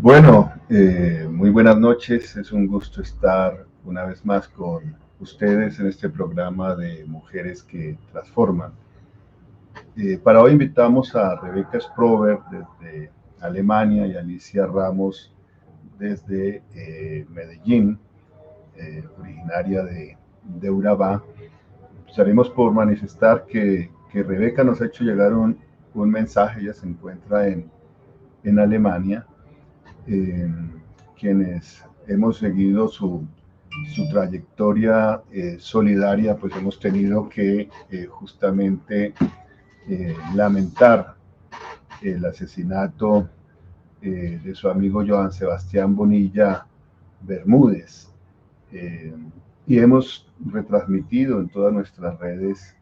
Muy buenas noches. Es un gusto estar una vez más con ustedes en este programa de Mujeres que Transforman. Para hoy invitamos a Rebeca Sprover desde Alemania y Alicia Ramos desde Medellín, originaria de Urabá. Empezaremos por manifestar que Rebeca nos ha hecho llegar un mensaje. Ella se encuentra en Alemania. Quienes hemos seguido su trayectoria solidaria, pues hemos tenido que justamente lamentar el asesinato de su amigo Joan Sebastián Bonilla Bermúdez, y hemos retransmitido en todas nuestras redes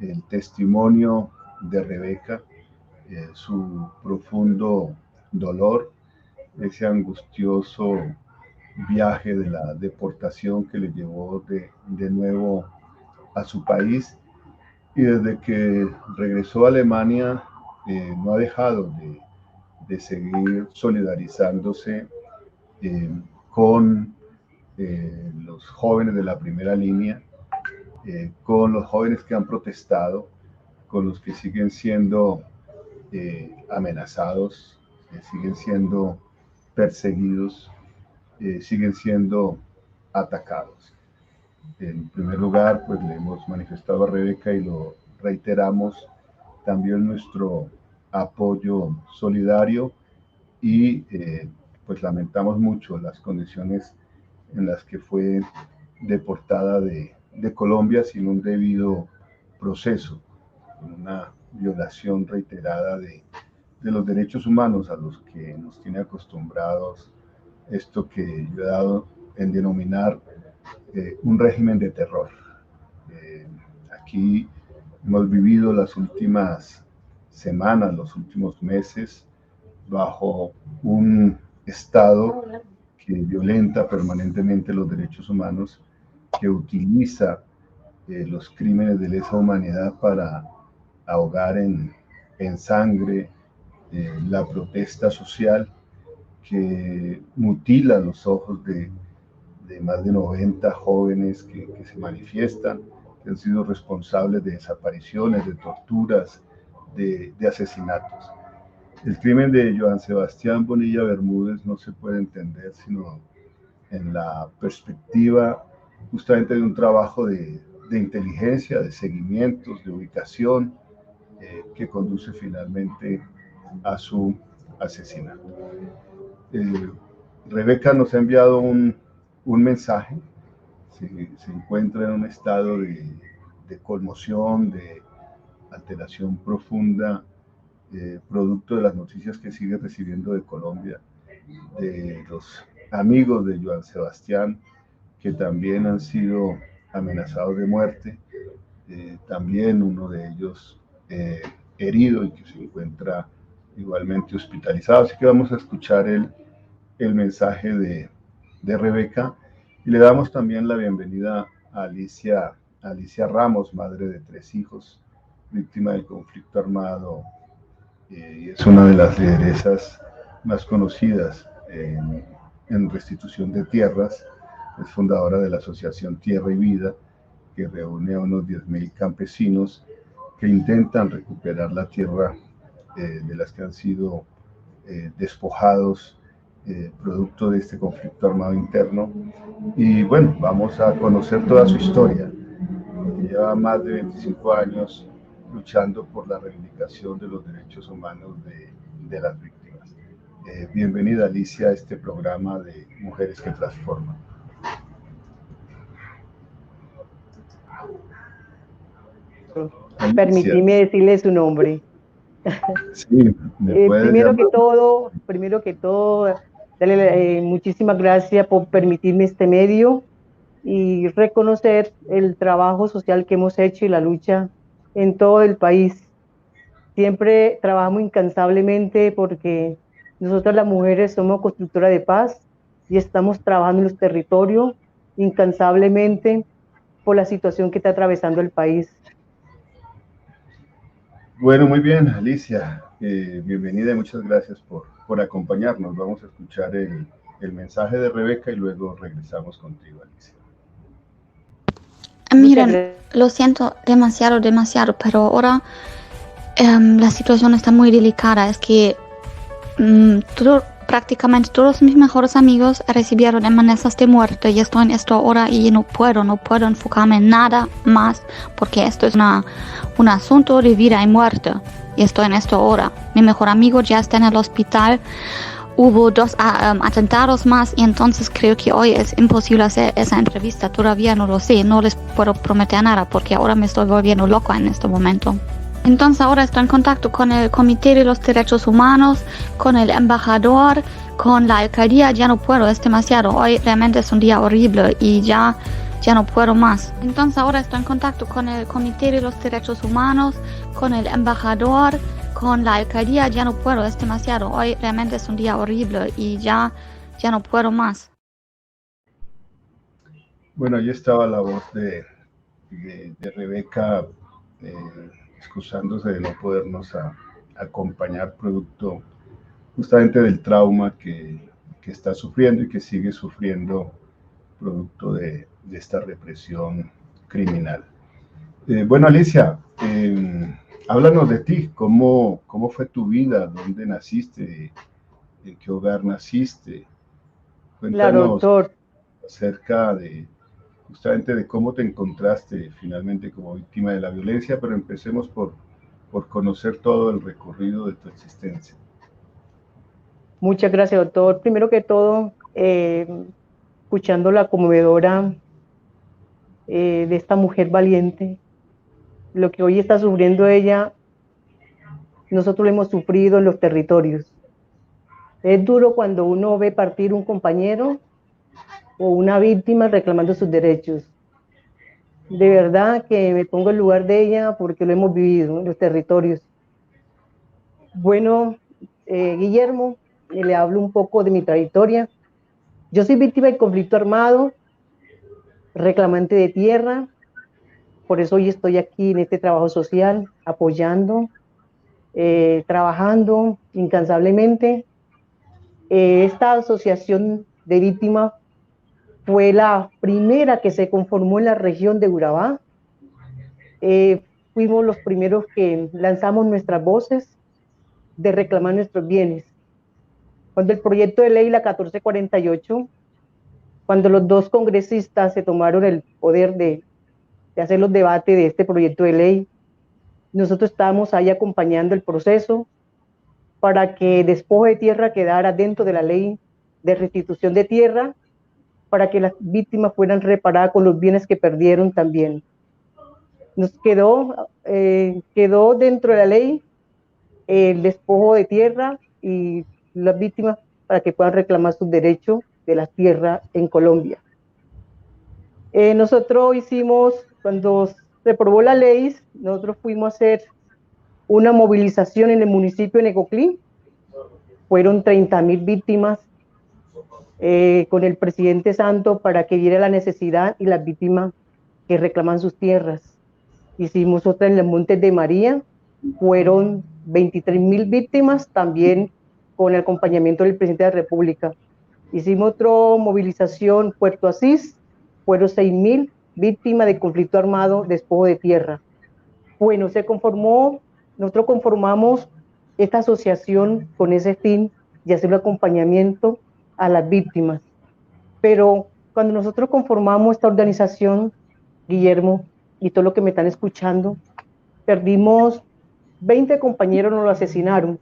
el testimonio de Rebeca, su profundo dolor, ese angustioso viaje de la deportación que le llevó de nuevo a su país, y desde que regresó a Alemania no ha dejado de seguir solidarizándose con los jóvenes de la primera línea, con los jóvenes que han protestado, con los que siguen siendo amenazados, siguen siendo perseguidos, siguen siendo atacados. En primer lugar, pues le hemos manifestado a Rebeca y lo reiteramos también nuestro apoyo solidario, y pues lamentamos mucho las condiciones en las que fue deportada de Colombia sin un debido proceso, con una violación reiterada de los derechos humanos a los que nos tiene acostumbrados esto que yo he dado en denominar un régimen de terror. Aquí hemos vivido las últimas semanas, los últimos meses, bajo un Estado que violenta permanentemente los derechos humanos, que utiliza los crímenes de lesa humanidad para ahogar en sangre la protesta social, que mutila los ojos de más de 90 jóvenes que se manifiestan, que han sido responsables de desapariciones, de torturas, de asesinatos. El crimen de Joan Sebastián Bonilla Bermúdez no se puede entender sino en la perspectiva justamente de un trabajo de inteligencia, de seguimientos, de ubicación, que conduce finalmente a su asesinato. Rebeca nos ha enviado un mensaje. Se encuentra en un estado de conmoción, de alteración profunda, producto de las noticias que sigue recibiendo de Colombia, de los amigos de Joan Sebastián, que también han sido amenazados de muerte, también uno de ellos herido y que se encuentra igualmente hospitalizado. Así que vamos a escuchar el mensaje de Rebeca, y le damos también la bienvenida a Alicia Ramos, madre de 3 hijos, víctima del conflicto armado, y es una de las lideresas más conocidas en restitución de tierras. Es fundadora de la asociación Tierra y Vida, que reúne a unos 10.000 campesinos que intentan recuperar la tierra de las que han sido despojados producto de este conflicto armado interno. Y bueno, vamos a conocer toda su historia, que lleva más de 25 años luchando por la reivindicación de los derechos humanos de las víctimas. Bienvenida, Alicia, a este programa de Mujeres que Transforman. Permitime decirle su nombre. Sí, me puedes primero que todo, darle muchísimas gracias por permitirme este medio y reconocer el trabajo social que hemos hecho y la lucha en todo el país. Siempre trabajamos incansablemente porque nosotras las mujeres somos constructoras de paz y estamos trabajando en los territorios incansablemente por la situación que está atravesando el país. Bueno, muy bien, Alicia. bienvenida y muchas gracias por acompañarnos. Vamos a escuchar el mensaje de Rebeca y luego regresamos contigo, Alicia. Miren, lo siento demasiado, pero ahora la situación está muy delicada. Es que prácticamente todos mis mejores amigos recibieron amenazas de muerte y estoy en esto ahora y no puedo enfocarme en nada más porque esto es un asunto de vida y muerte y estoy en esto ahora. Mi mejor amigo ya está en el hospital. Hubo 2 atentados más y entonces creo que hoy es imposible hacer esa entrevista. Todavía no lo sé, no les puedo prometer nada porque ahora me estoy volviendo loca en este momento. Entonces ahora estoy en contacto con el Comité de los Derechos Humanos, con el embajador, con la alcaldía. Ya no puedo, es demasiado. Hoy realmente es un día horrible y ya no puedo más. Entonces ahora estoy en contacto con el Comité de los Derechos Humanos, con el embajador, con la alcaldía. Ya no puedo, es demasiado. Hoy realmente es un día horrible y ya no puedo más. Bueno, ahí estaba la voz de Rebeca excusándose de no podernos acompañar producto justamente del trauma que está sufriendo y que sigue sufriendo producto de esta represión criminal. Bueno, Alicia, háblanos de ti, ¿cómo fue tu vida? ¿Dónde naciste? ¿En qué hogar naciste? Claro, Cuéntanos doctor. acerca de justamente de cómo te encontraste finalmente como víctima de la violencia, pero empecemos por conocer todo el recorrido de tu existencia. Muchas gracias, doctor. Primero que todo, escuchando la conmovedora de esta mujer valiente, lo que hoy está sufriendo ella, nosotros lo hemos sufrido en los territorios. Es duro cuando uno ve partir un compañero o una víctima reclamando sus derechos. De verdad que me pongo en lugar de ella porque lo hemos vivido en los territorios. Bueno, Guillermo, le hablo un poco de mi trayectoria. Yo soy víctima del conflicto armado, reclamante de tierra, por eso hoy estoy aquí en este trabajo social, apoyando, trabajando incansablemente. Esta asociación de víctimas fue la primera que se conformó en la región de Urabá. Fuimos los primeros que lanzamos nuestras voces de reclamar nuestros bienes. Cuando el proyecto de ley, la 1448, cuando los 2 congresistas se tomaron el poder de hacer los debates de este proyecto de ley, nosotros estábamos ahí acompañando el proceso para que despojo de tierra quedara dentro de la ley de restitución de tierra, para que las víctimas fueran reparadas con los bienes que perdieron también. Nos quedó dentro de la ley el despojo de tierra y las víctimas para que puedan reclamar sus derechos de la tierra en Colombia. Nosotros hicimos, cuando se aprobó la ley, nosotros fuimos a hacer una movilización en el municipio de Necoclí. Fueron 30,000 víctimas con el presidente Santos para que viera la necesidad y las víctimas que reclaman sus tierras. Hicimos otra en los Montes de María, fueron 23,000 víctimas también con el acompañamiento del presidente de la República. Hicimos otra movilización Puerto Asís, fueron 6,000 víctimas de conflicto armado, despojo de tierra. Bueno, nosotros conformamos esta asociación con ese fin de hacer un acompañamiento a las víctimas. Pero cuando nosotros conformamos esta organización, Guillermo, y todo lo que me están escuchando, perdimos 20 compañeros, nos lo asesinaron.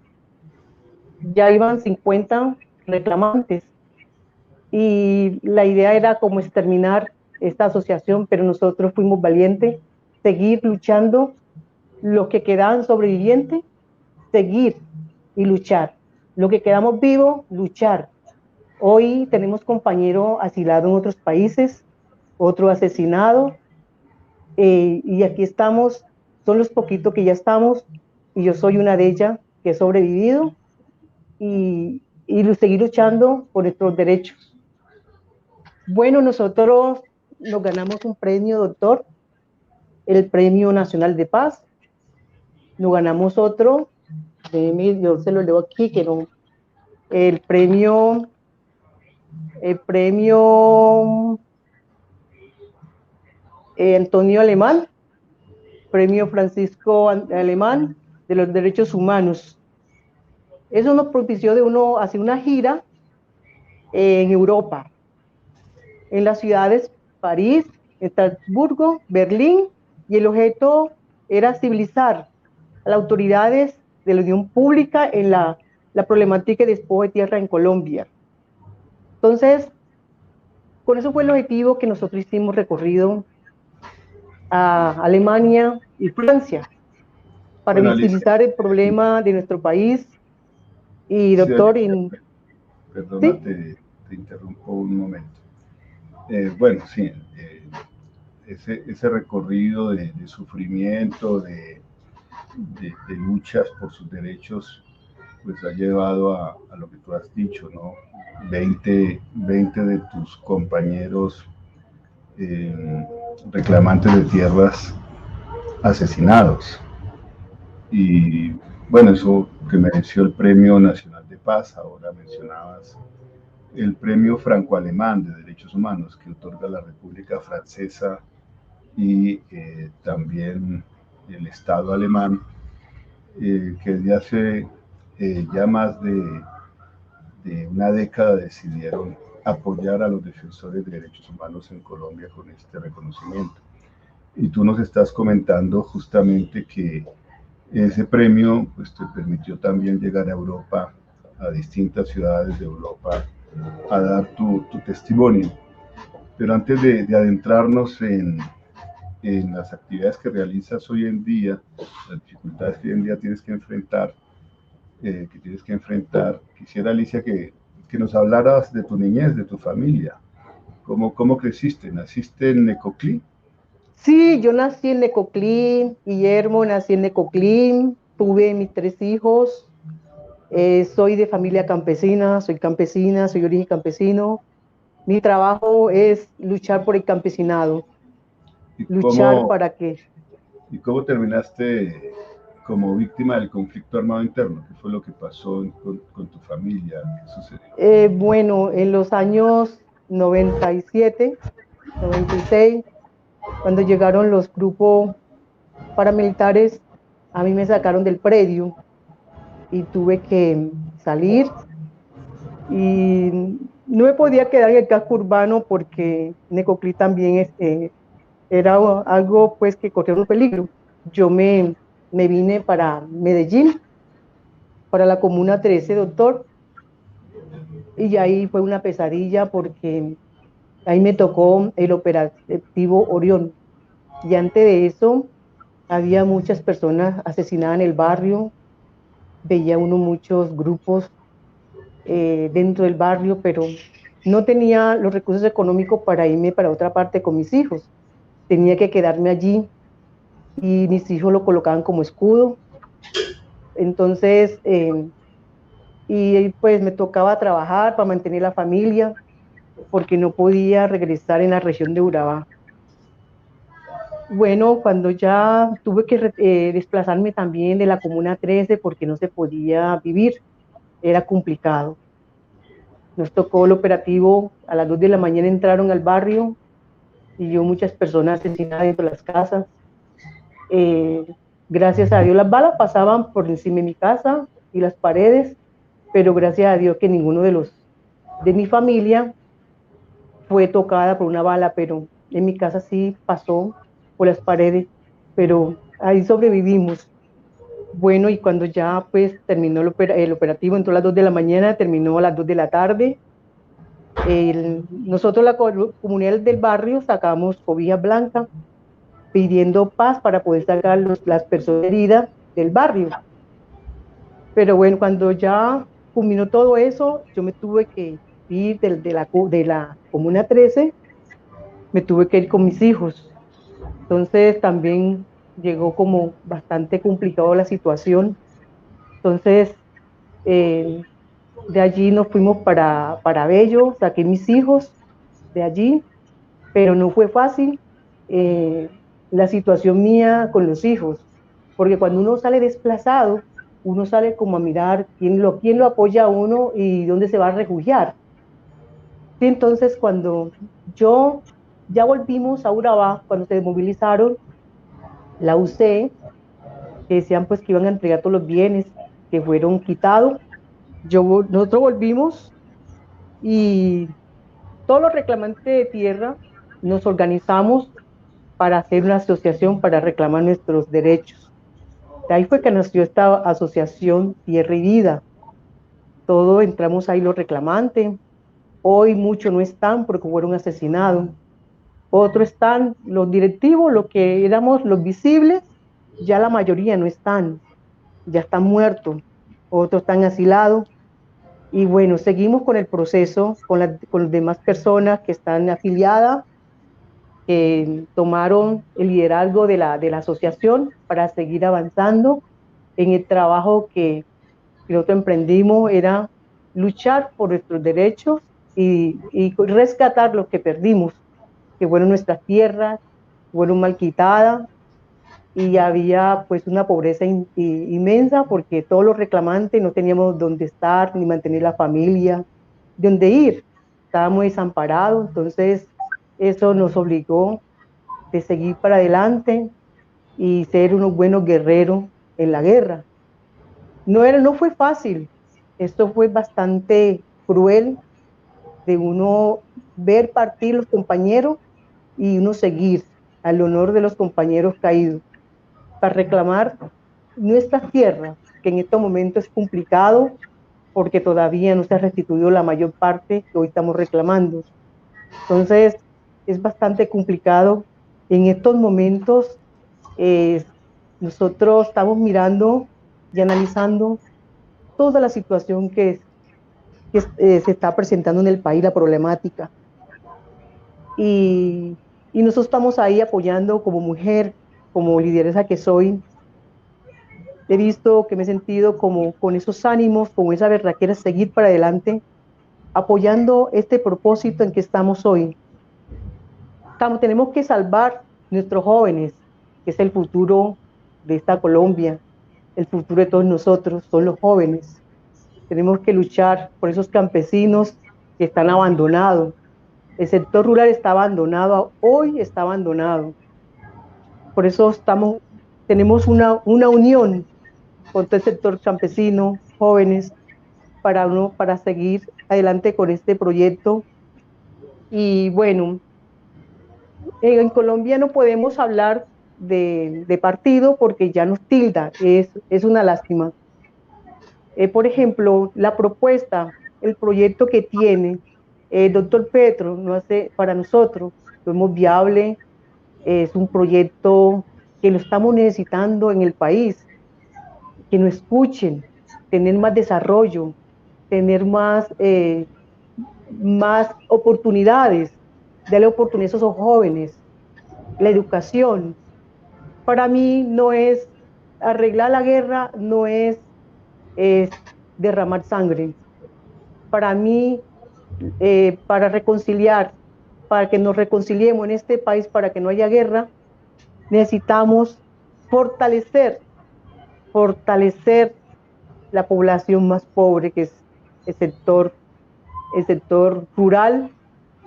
Ya iban 50 reclamantes. Y la idea era como exterminar esta asociación, pero nosotros fuimos valientes, seguir luchando, los que quedaban sobrevivientes, seguir y luchar. Los que quedamos vivos, luchar. Hoy tenemos compañeros asilados en otros países, otros asesinados, y aquí estamos, son los poquitos que ya estamos, y yo soy una de ellas que he sobrevivido, y seguir luchando por nuestros derechos. Bueno, nosotros nos ganamos un premio, doctor, el Premio Nacional de Paz, nos ganamos otro yo se lo leo aquí, que no, el premio Antonio Alemán, premio Francisco Alemán de los Derechos Humanos. Eso nos propició de uno hacer una gira en Europa, en las ciudades París, Estrasburgo, Berlín, y el objeto era civilizar a las autoridades de la Unión Pública en la problemática de despojo de tierra en Colombia. Entonces, con eso fue el objetivo que nosotros hicimos recorrido a Alemania y Francia, para Bueno, visibilizar Alicia, el problema de nuestro país. Y sí, doctor, Alicia, perdona, ¿sí? te interrumpo un momento. Bueno, sí, ese recorrido de sufrimiento, de luchas por sus derechos, pues ha llevado a lo que tú has dicho, ¿no? 20 de tus compañeros reclamantes de tierras asesinados. Y bueno, eso que mereció el Premio Nacional de Paz. Ahora mencionabas el Premio Franco-Alemán de Derechos Humanos que otorga la República Francesa y también el Estado alemán, que desde hace ya más de una década decidieron apoyar a los defensores de derechos humanos en Colombia con este reconocimiento. Y tú nos estás comentando justamente que ese premio pues, te permitió también llegar a Europa, a distintas ciudades de Europa, a dar tu testimonio. Pero antes de adentrarnos en las actividades que realizas hoy en día, las dificultades que hoy en día tienes que enfrentar, quisiera, Alicia, que nos hablaras de tu niñez, de tu familia. ¿Cómo creciste? ¿Naciste en Necoclí? Sí, yo nací en Necoclí, Guillermo, nací en Necoclí, tuve mis 3 hijos, soy de familia campesina, soy campesina, soy de origen campesino. Mi trabajo es luchar por el campesinado, ¿Y luchar cómo, para que, y cómo terminaste como víctima del conflicto armado interno? ¿Qué fue lo que pasó con tu familia? ¿Qué sucedió? bueno, en los años 97, 96, cuando llegaron los grupos paramilitares, a mí me sacaron del predio y tuve que salir, y no me podía quedar en el casco urbano porque Necoclí también era algo pues que corría un peligro. Yo me vine para Medellín, para la Comuna 13, doctor, y ahí fue una pesadilla porque ahí me tocó el operativo Orión. Y antes de eso había muchas personas asesinadas en el barrio, veía uno muchos grupos dentro del barrio, pero no tenía los recursos económicos para irme para otra parte con mis hijos. Tenía que quedarme allí y mis hijos lo colocaban como escudo. Entonces, y pues me tocaba trabajar para mantener la familia porque no podía regresar en la región de Urabá. Bueno, cuando ya tuve que desplazarme también de la Comuna 13 porque no se podía vivir, era complicado. Nos tocó el operativo, a las 2 de la mañana entraron al barrio y vio muchas personas asesinadas dentro de las casas. Eh, Gracias a Dios las balas pasaban por encima de mi casa y las paredes, pero gracias a Dios que ninguno de mi familia fue tocada por una bala, pero en mi casa sí pasó por las paredes, pero ahí sobrevivimos. Bueno, y cuando ya pues terminó el operativo, entró a las 2 de la mañana, terminó a las 2 de la tarde. Nosotros, la comunidad del barrio, sacamos cobijas blancas pidiendo paz para poder sacar las personas heridas del barrio. Pero bueno, cuando ya culminó todo eso, yo me tuve que ir de la Comuna 13, me tuve que ir con mis hijos. Entonces también llegó como bastante complicado la situación. Entonces, de allí nos fuimos para Bello, saqué mis hijos de allí, pero no fue fácil la situación mía con los hijos, porque cuando uno sale desplazado, uno sale como a mirar quién lo apoya a uno y dónde se va a refugiar. Sí, entonces cuando ya volvimos a Urabá, cuando se desmovilizaron, la UC, que decían pues que iban a entregar todos los bienes que fueron quitados, nosotros volvimos y todos los reclamantes de tierra nos organizamos para hacer una asociación para reclamar nuestros derechos. De ahí fue que nació esta asociación Tierra y Vida. Todos entramos ahí los reclamantes. Hoy muchos no están porque fueron asesinados. Otros están los directivos, los que éramos los visibles, ya la mayoría no están, ya están muertos. Otros están asilados. Y bueno, seguimos con el proceso, con las demás personas que están afiliadas, que tomaron el liderazgo de la asociación para seguir avanzando en el trabajo que nosotros emprendimos, era luchar por nuestros derechos y rescatar lo que perdimos, que fueron nuestras tierras, fueron mal quitadas, y había pues una pobreza inmensa porque todos los reclamantes no teníamos dónde estar, ni mantener la familia, dónde ir, estábamos desamparados. Entonces eso nos obligó de seguir para adelante y ser unos buenos guerreros en la guerra. No fue fácil, esto fue bastante cruel, de uno ver partir los compañeros y uno seguir al honor de los compañeros caídos para reclamar nuestras tierras, que en estos momentos es complicado porque todavía no se ha restituido la mayor parte que hoy estamos reclamando. Entonces es bastante complicado. En estos momentos nosotros estamos mirando y analizando toda la situación que se está presentando en el país, la problemática. Y nosotros estamos ahí apoyando como mujer, como lideresa que soy. He visto que me he sentido como con esos ánimos, con esa berraquera, seguir para adelante, apoyando este propósito en que estamos hoy. Tenemos que salvar nuestros jóvenes, que es el futuro de esta Colombia, el futuro de todos nosotros, son los jóvenes. Tenemos que luchar por esos campesinos que están abandonados. El sector rural está abandonado, hoy está abandonado. Por eso tenemos una unión con todo el sector campesino, jóvenes, para seguir adelante con este proyecto. Y bueno, en Colombia no podemos hablar de partido porque ya nos tilda, es una lástima. Por ejemplo, la propuesta, el proyecto que tiene el doctor Petro, no hace para nosotros, lo vemos viable, es un proyecto que lo estamos necesitando en el país, que nos escuchen, tener más desarrollo, tener más oportunidades, darle oportunidades a esos jóvenes, la educación. Para mí no es arreglar la guerra, no es derramar sangre. Para mí, para reconciliar, para que nos reconciliemos en este país, para que no haya guerra, necesitamos fortalecer la población más pobre, que es el sector rural,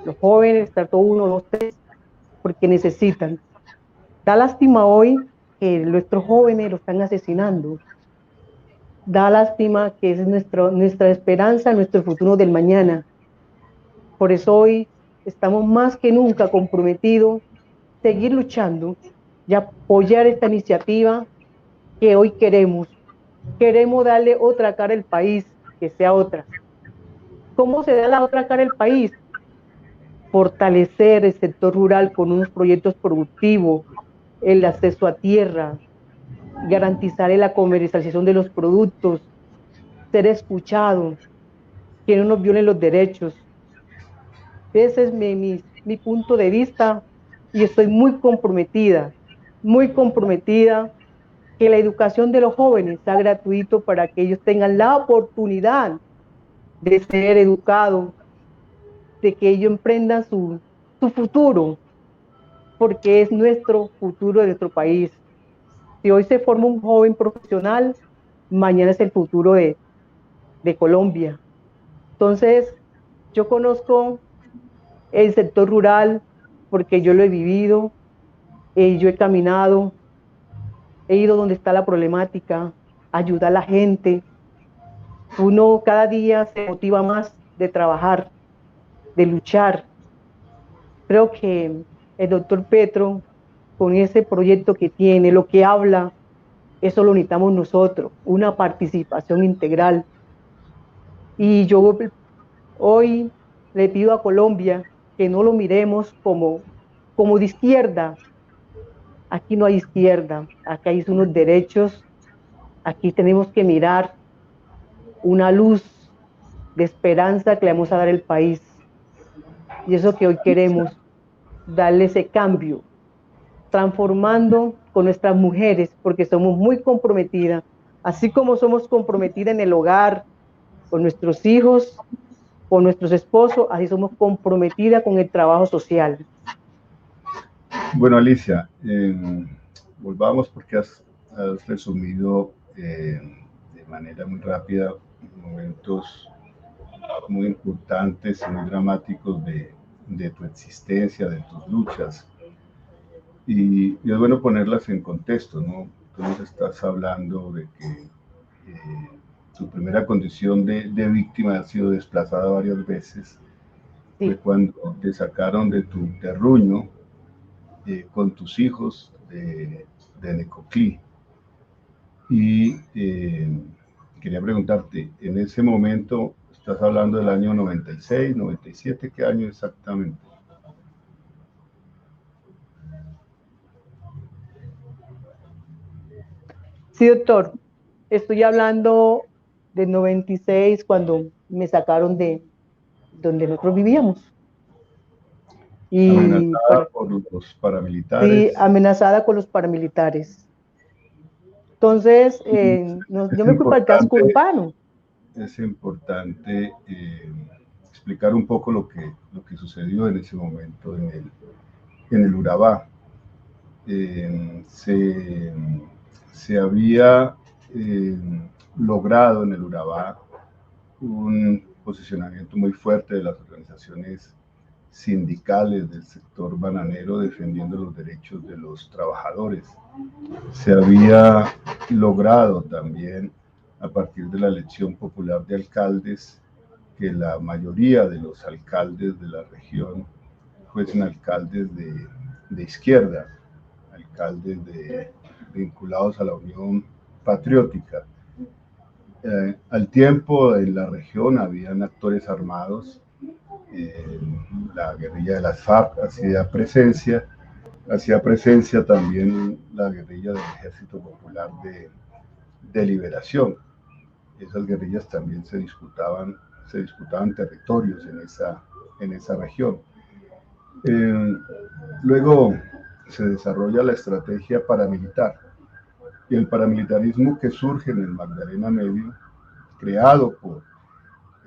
los jóvenes, estar todo 1, 2, 3, porque necesitan. Da lástima hoy que nuestros jóvenes lo están asesinando. Da lástima que es nuestra esperanza, nuestro futuro del mañana. Por eso hoy estamos más que nunca comprometidos a seguir luchando y apoyar esta iniciativa que hoy queremos. Queremos darle otra cara al país, que sea otra. ¿Cómo se da la otra cara al país? Fortalecer el sector rural con unos proyectos productivos, el acceso a tierra, garantizar la comercialización de los productos, ser escuchados, que no nos violen los derechos. Ese es mi punto de vista y estoy muy comprometida que la educación de los jóvenes sea gratuito para que ellos tengan la oportunidad de ser educados, de que ellos emprendan su futuro, porque es nuestro futuro de nuestro país. Si hoy se forma un joven profesional, mañana es el futuro de Colombia. Entonces, yo conozco el sector rural porque yo lo he vivido, yo he caminado, he ido donde está la problemática, ayudar a la gente. Uno cada día se motiva más de trabajar, de luchar. Creo que el doctor Petro, con ese proyecto que tiene, lo que habla, eso lo necesitamos nosotros, una participación integral. Y yo hoy le pido a Colombia que no lo miremos como de izquierda. Aquí no hay izquierda, aquí hay unos derechos, aquí tenemos que mirar una luz de esperanza que le vamos a dar al país. Y eso que hoy queremos, darle ese cambio, transformando con nuestras mujeres, porque somos muy comprometidas, así como somos comprometidas en el hogar, con nuestros hijos, con nuestros esposos, así somos comprometidas con el trabajo social. Bueno, Alicia, volvamos porque has resumido de manera muy rápida momentos muy importantes y muy dramáticos de tu existencia, de tus luchas. Y es bueno ponerlas en contexto, ¿no? Tú nos estás hablando de que tu primera condición de víctima ha sido desplazada varias veces. Sí. Fue cuando te sacaron de tu terruño con tus hijos de Necoclí. Y quería preguntarte, en ese momento, estás hablando del año 96, 97, ¿qué año exactamente? Sí, doctor. Estoy hablando del 96, cuando me sacaron de donde nosotros vivíamos. Y Amenazada por los paramilitares. sí, amenazada con los paramilitares. Entonces, yo me fui para el casco urbano. Es importante explicar un poco lo que sucedió en ese momento en el Urabá. Se había logrado en el Urabá un posicionamiento muy fuerte de las organizaciones sindicales del sector bananero defendiendo los derechos de los trabajadores. Se había logrado también, a partir de la elección popular de alcaldes, que la mayoría de los alcaldes de la región fuesen alcaldes de izquierda, alcaldes vinculados a la Unión Patriótica. Al tiempo en la región habían actores armados, la guerrilla de las FARC hacía presencia también la guerrilla del Ejército Popular de Liberación. Esas guerrillas también se disputaban territorios en esa región. Luego se desarrolla la estrategia paramilitar y el paramilitarismo que surge en el Magdalena Medio, creado por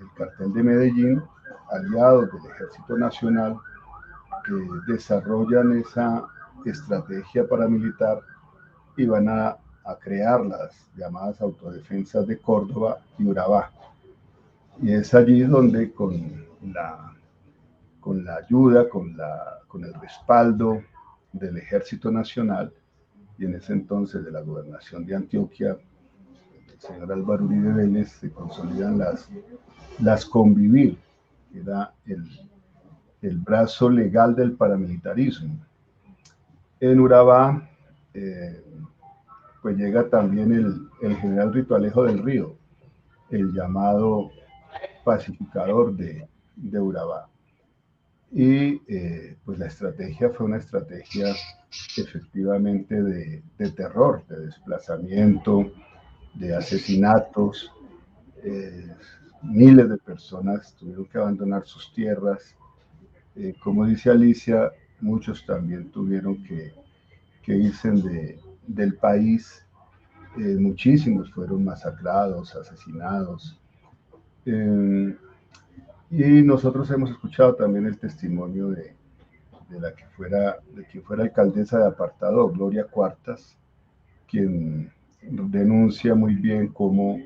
el cartel de Medellín, aliados del Ejército Nacional, que desarrollan esa estrategia paramilitar y van a crear las llamadas autodefensas de Córdoba y Urabá. Y es allí donde con la ayuda, con el respaldo del Ejército Nacional y en ese entonces de la gobernación de Antioquia, el señor Álvaro Uribe Vélez, se consolidan las Convivir, que era el brazo legal del paramilitarismo. En Urabá, pues llega también el general Ritualejo del Río, el llamado pacificador de Urabá. Y pues la estrategia fue una estrategia efectivamente de terror, de desplazamiento, de asesinatos. Miles de personas tuvieron que abandonar sus tierras. Como dice Alicia, muchos también tuvieron que irse del país. Muchísimos fueron masacrados, asesinados. Y nosotros hemos escuchado también el testimonio de quien fuera alcaldesa de Apartadó, Gloria Cuartas, quien denuncia muy bien cómo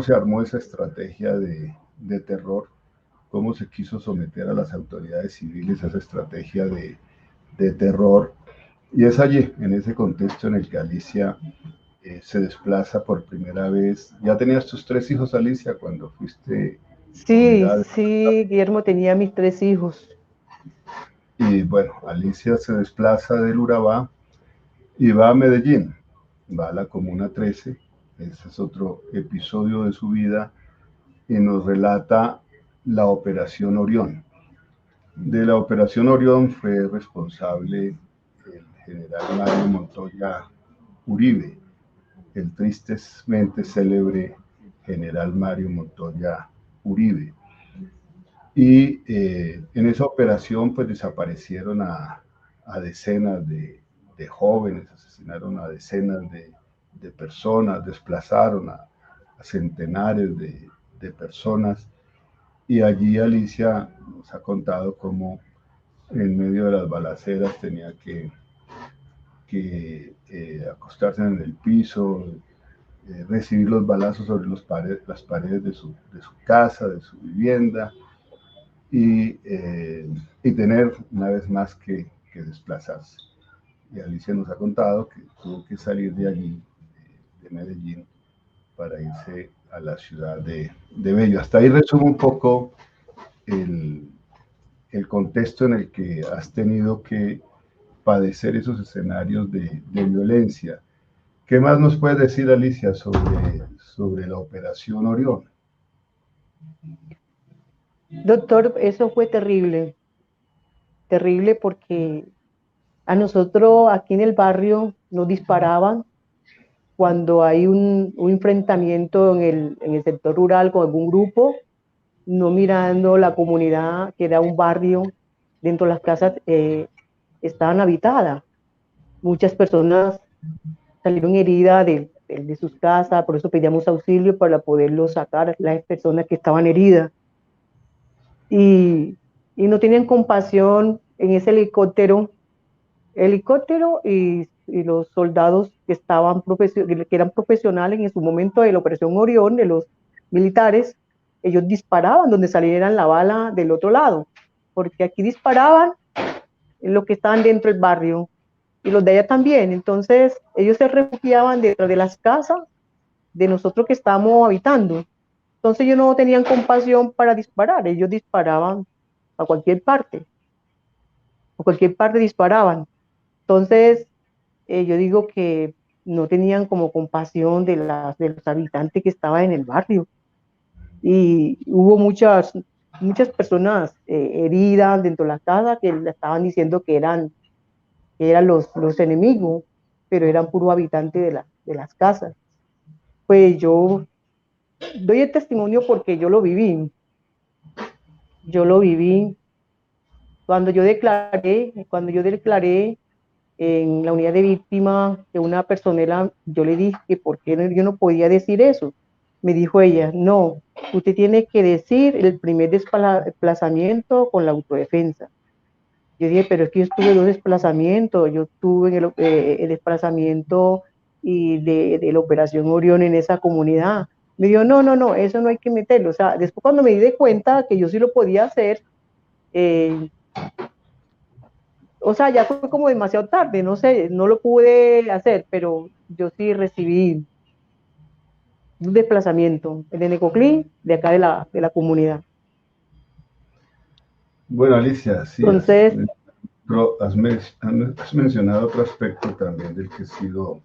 se armó esa estrategia de terror, cómo se quiso someter a las autoridades civiles a esa estrategia de terror. Y es allí, en ese contexto, en el que Alicia se desplaza por primera vez. ¿Ya tenías tus 3 hijos, Alicia, cuando fuiste Sí, obligada? sí, Guillermo, tenía mis 3 hijos. Y bueno, Alicia se desplaza del Urabá y va a Medellín, va a la Comuna 13. Ese es otro episodio de su vida y nos relata la Operación Orión. De la Operación Orión fue responsable el general Mario Montoya Uribe, el tristemente célebre general Mario Montoya Uribe. Y en esa operación pues desaparecieron a decenas de jóvenes, asesinaron a decenas de personas, desplazaron a centenares de personas. Y allí Alicia nos ha contado cómo en medio de las balaceras tenía que acostarse en el piso, recibir los balazos sobre las paredes de su casa, de su vivienda, y tener una vez más que desplazarse. Y Alicia nos ha contado que tuvo que salir de allí, de Medellín, para irse a la ciudad de Bello. Hasta ahí resumo un poco el contexto en el que has tenido que padecer esos escenarios de violencia. ¿Qué más nos puedes decir, Alicia, sobre la Operación Orión? Doctor, eso fue terrible, terrible porque a nosotros aquí en el barrio nos disparaban cuando hay un enfrentamiento en el sector rural con algún grupo, no mirando la comunidad, que era un barrio, dentro de las casas estaban habitadas. Muchas personas salieron heridas de sus casas, por eso pedíamos auxilio para poderlos sacar, las personas que estaban heridas. Y no tenían compasión en ese helicóptero y los soldados que eran profesionales en su momento de la Operación Orión, de los militares, ellos disparaban donde saliera la bala del otro lado, porque aquí disparaban en los que estaban dentro del barrio y los de allá también. Entonces ellos se refugiaban detrás de las casas de nosotros que estábamos habitando. Entonces ellos no tenían compasión para disparar, ellos disparaban a cualquier parte disparaban. Entonces yo digo que no tenían como compasión de los habitantes que estaban en el barrio. Y hubo muchas personas heridas dentro de la casa que le estaban diciendo que eran los enemigos, pero eran puros habitantes de las casas. Pues yo doy el testimonio porque yo lo viví. Cuando yo declaré en la unidad de víctimas de una personera, yo le dije que por qué yo no podía decir eso. Me dijo ella, no, usted tiene que decir el primer desplazamiento con la autodefensa. Yo dije, pero es que yo estuve 2 desplazamientos, yo estuve en el desplazamiento de la Operación Orión en esa comunidad. Me dijo, no, eso no hay que meterlo. O sea, después cuando me di de cuenta que yo sí lo podía hacer, o sea, ya fue como demasiado tarde, no sé, no lo pude hacer, pero yo sí recibí un desplazamiento, el de Necoclí, de acá de la comunidad. Bueno, Alicia, sí, Entonces, has mencionado otro aspecto también del que he sido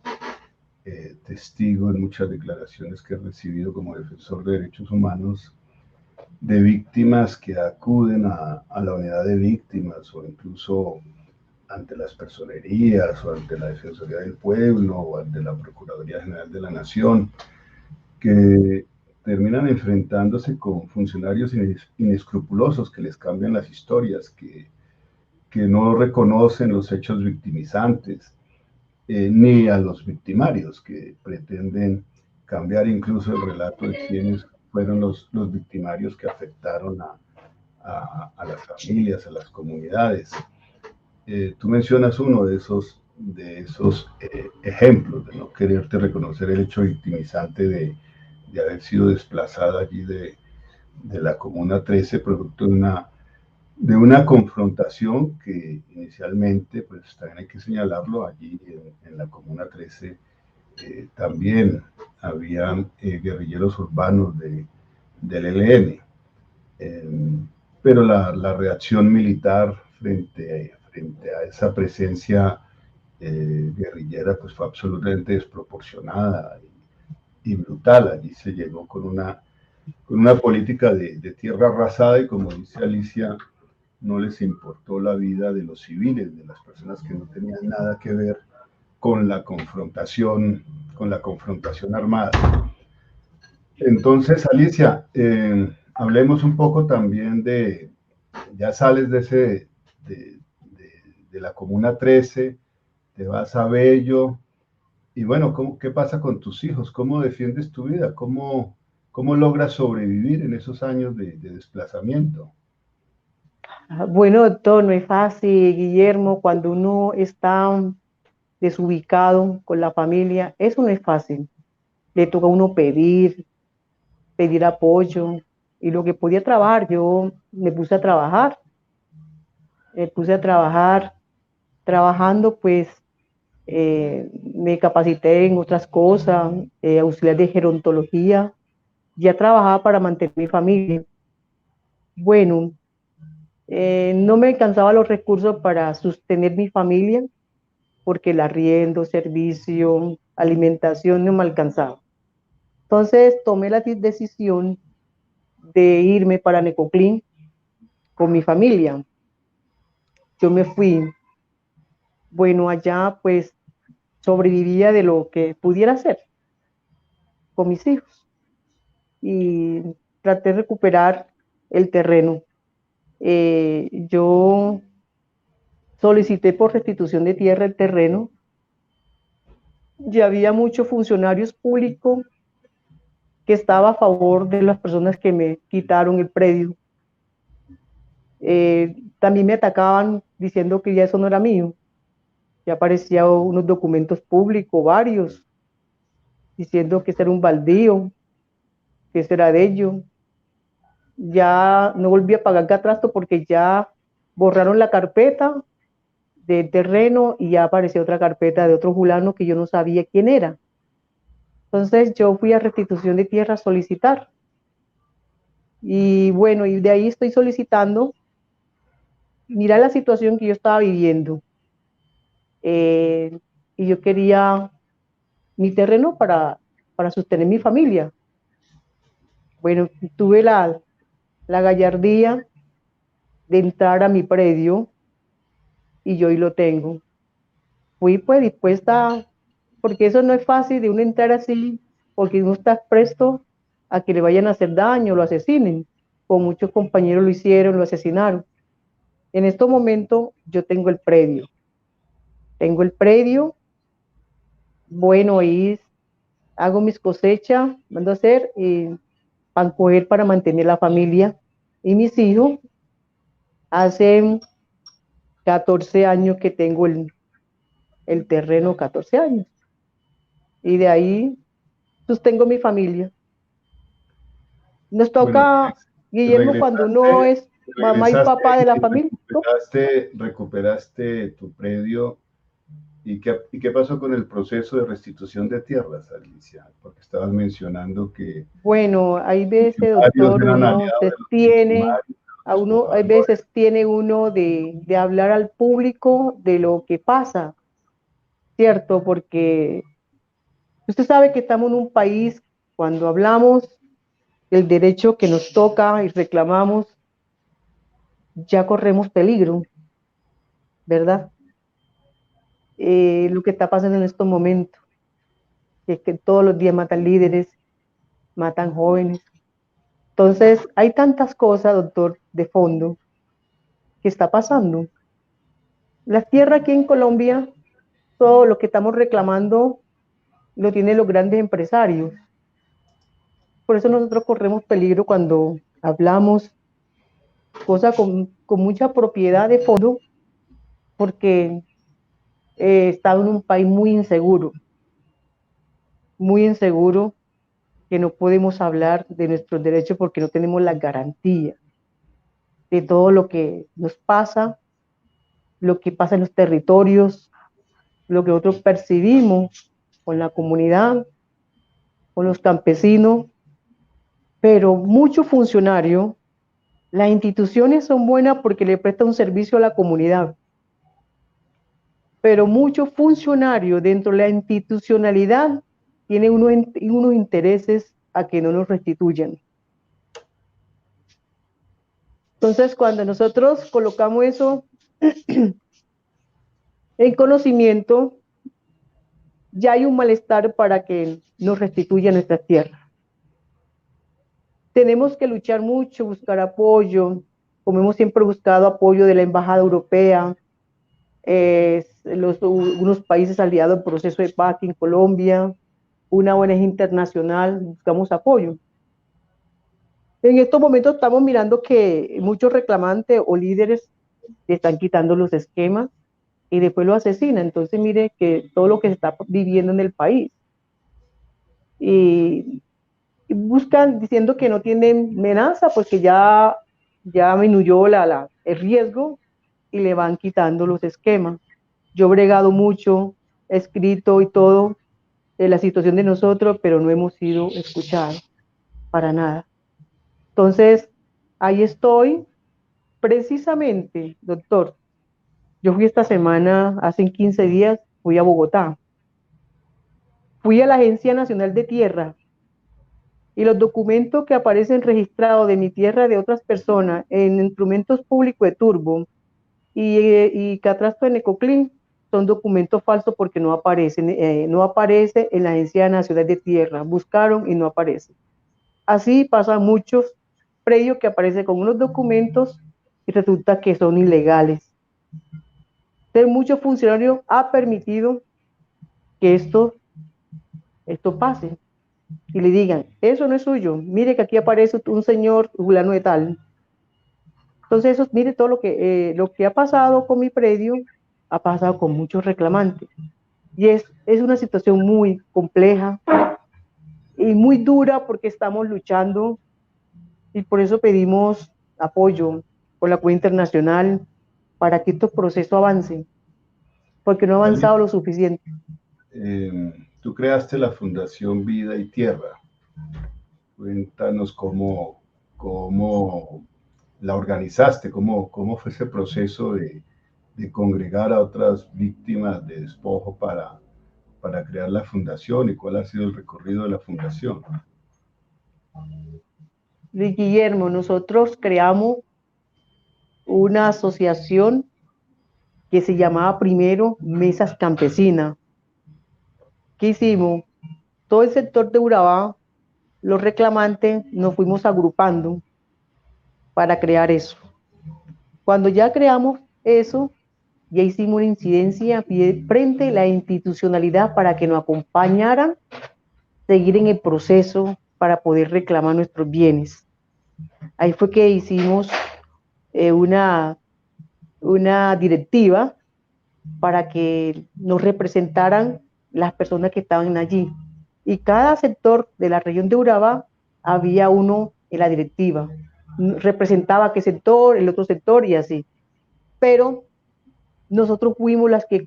testigo en muchas declaraciones que he recibido como defensor de derechos humanos, de víctimas que acuden a la unidad de víctimas o incluso ante las personerías o ante la Defensoría del Pueblo o ante la Procuraduría General de la Nación, que terminan enfrentándose con funcionarios inescrupulosos que les cambian las historias, que no reconocen los hechos victimizantes, ni a los victimarios, que pretenden cambiar incluso el relato de quienes fueron los victimarios que afectaron a las familias, a las comunidades. Tú mencionas uno de esos de esos ejemplos, de no quererte reconocer el hecho victimizante de haber sido desplazada allí de la Comuna 13, producto de una confrontación que inicialmente, pues también hay que señalarlo, allí en la Comuna 13 también habían guerrilleros urbanos del ELN, pero la reacción militar frente a esa presencia guerrillera pues fue absolutamente desproporcionada y brutal. Allí se llegó con una política de tierra arrasada y, como dice Alicia, no les importó la vida de los civiles, de las personas que no tenían nada que ver con con la confrontación armada. Entonces, Alicia, hablemos un poco también ya sales de, de la Comuna 13, te vas a Bello, y bueno, ¿qué pasa con tus hijos? ¿Cómo defiendes tu vida? ¿Cómo logras sobrevivir en esos años de desplazamiento? Bueno, doctor, no es fácil, Guillermo, cuando uno está desubicado con la familia, eso no es fácil. Le toca a uno pedir apoyo, y lo que podía trabajar, yo me puse a trabajar, trabajando pues me capacité en otras cosas, auxiliar de gerontología, ya trabajaba para mantener mi familia. Bueno, no me alcanzaba los recursos para sostener mi familia, porque el arriendo, servicio, alimentación no me alcanzaba. Entonces tomé la decisión de irme para Necoclí con mi familia. Yo me fui, bueno, allá pues sobrevivía de lo que pudiera hacer con mis hijos y traté de recuperar el terreno. Yo solicité por restitución de tierra el terreno. Ya había muchos funcionarios públicos que estaba a favor de las personas que me quitaron el predio. También me atacaban diciendo que ya eso no era mío. Ya aparecían unos documentos públicos, varios, diciendo que ese era un baldío, que ese era de ellos. Ya no volví a pagar catastro porque ya borraron la carpeta de terreno y ya apareció otra carpeta de otro fulano que yo no sabía quién era. Entonces yo fui a restitución de tierra a solicitar. Y bueno, y de ahí estoy solicitando. Mira la situación que yo estaba viviendo. Y yo quería mi terreno para sostener mi familia. Bueno, tuve la gallardía de entrar a mi predio y yo hoy lo tengo. Fui pues dispuesta, porque eso no es fácil de uno entrar así, porque uno está presto a que le vayan a hacer daño, lo asesinen. Con muchos compañeros lo hicieron, lo asesinaron. En estos momentos yo tengo el predio. Tengo el predio, bueno, ahí hago mis cosechas, mando a hacer para coger para mantener la familia y mis hijos. Hace 14 años que tengo el terreno, 14 años. Y de ahí sostengo mi familia. Nos Bueno, toca, Guillermo, cuando uno regresaste, es mamá y papá de la y familia, ¿no? recuperaste tu predio. Y qué pasó con el proceso de restitución de tierras, Alicia? Porque estabas mencionando que Bueno, hay veces, funcionarios doctor, eran uno aliados se de los tiene, victimarios, de los a uno, hay despojadores. veces tiene uno de hablar al público de lo que pasa, ¿cierto? Porque usted sabe que estamos en un país, cuando hablamos del derecho que nos toca y reclamamos, ya corremos peligro, ¿verdad? Lo que está pasando en estos momentos, es que todos los días matan líderes, matan jóvenes. Entonces, hay tantas cosas, doctor, de fondo, que está pasando. La tierra aquí en Colombia, todo lo que estamos reclamando, lo tienen los grandes empresarios. Por eso nosotros corremos peligro cuando hablamos cosas con mucha propiedad de fondo, porque estado en un país muy inseguro, que no podemos hablar de nuestros derechos porque no tenemos la garantía de todo lo que nos pasa, lo que pasa en los territorios, lo que nosotros percibimos con la comunidad, con los campesinos, pero muchos funcionarios, las instituciones son buenas porque le prestan un servicio a la comunidad, pero muchos funcionarios dentro de la institucionalidad tienen unos intereses a que no nos restituyan. Entonces, cuando nosotros colocamos eso en conocimiento, ya hay un malestar para que nos restituyan nuestras tierras. Tenemos que luchar mucho, buscar apoyo, como hemos siempre buscado apoyo de la Embajada Europea, unos países aliados al proceso de paz en Colombia, una ONG internacional, buscamos apoyo. En estos momentos estamos mirando que muchos reclamantes o líderes están quitando los esquemas y después lo asesinan. Entonces mire que todo lo que se está viviendo en el país. Y buscan diciendo que no tienen amenaza porque ya disminuyó el riesgo y le van quitando los esquemas. Yo he bregado mucho, he escrito y todo de la situación de nosotros, pero no hemos sido escuchados para nada. Entonces, ahí estoy. Precisamente, doctor, yo fui esta semana, hace 15 días, fui a Bogotá. Fui a la Agencia Nacional de Tierra y los documentos que aparecen registrados de mi tierra de otras personas en instrumentos públicos de Turbo y catastro en Ecoclin son documentos falsos porque no aparecen, no aparece en la Agencia Nacional de Tierra. Buscaron y no aparece. Así pasan muchos predios que aparecen con unos documentos y resulta que son ilegales. Entonces, muchos funcionarios han permitido que esto pase y le digan, eso no es suyo, mire que aquí aparece un señor fulano de tal. Entonces, eso, mire todo lo que ha pasado con mi predio, ha pasado con muchos reclamantes. Y es una situación muy compleja y muy dura porque estamos luchando y por eso pedimos apoyo con la comunidad internacional para que estos procesos avancen, porque no ha avanzado lo suficiente. Tú creaste la Fundación Vida y Tierra. Cuéntanos cómo la organizaste, cómo fue ese proceso de congregar a otras víctimas de despojo para crear la fundación y cuál ha sido el recorrido de la fundación. Luis Guillermo, nosotros creamos una asociación que se llamaba primero Mesas Campesinas. ¿Qué hicimos? Todo el sector de Urabá, los reclamantes, nos fuimos agrupando para crear eso. Cuando ya creamos eso, ya hicimos una incidencia frente a la institucionalidad para que nos acompañaran, seguir en el proceso para poder reclamar nuestros bienes. Ahí fue que hicimos una directiva para que nos representaran las personas que estaban allí. Y cada sector de la región de Urabá había uno en la directiva. Representaba qué sector, el otro sector y así. Pero nosotros fuimos las que,